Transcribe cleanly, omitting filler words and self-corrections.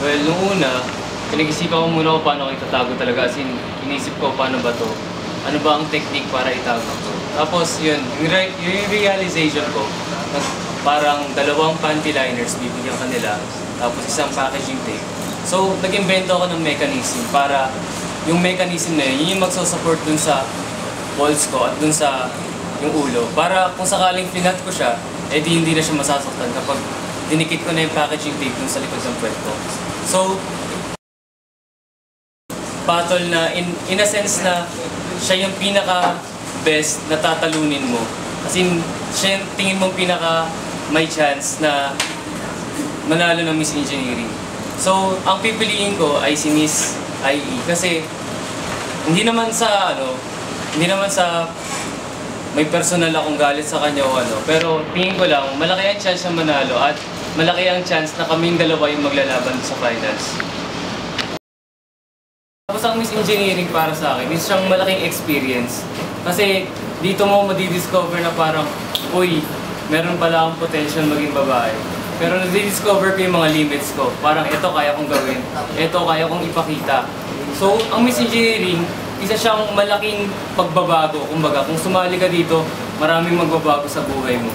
Well, nung una, pinag-isipan ko muna kung paano ko itatago talaga. As in, inisip ko paano ba to? Ano ba ang technique para itago to? Tapos yun, yung realization ko, parang dalawang panty liners bibigyan kanila, tapos isang packaging tape. So, nag-invento ako ng mechanism para yung mechanism na yun yung magsusupport dun sa balls ko at dun sa yung ulo. Para kung sakaling pinat ko siya, edi hindi na siya masasaktan kapag dinikit ko na yung packaging tape dun sa likod ng puwet ko. So, battle na in a sense na siya yung pinaka-best na tatalunin mo. Kasi siya yung tingin mong pinaka may chance na manalo ng Miss Engineering. So, ang pipiliin ko ay si Miss IE kasi hindi naman sa may personal akong galit sa kanya o ano, pero tingin ko lang malaki ang chance na manalo at malaki ang chance na kaming dalawa yung maglalaban sa finals. Tapos ang Miss Engineering para sa akin is siyang malaking experience. Kasi dito mo madidiscover na parang, uy, meron pala akong potential maging babae. Pero nadidiscover ko yung mga limits ko. Parang ito kaya kong gawin, ito kaya kong ipakita. So, ang Miss Engineering, isa siyang malaking pagbabago. Kumbaga, kung sumali ka dito, maraming magbabago sa buhay mo.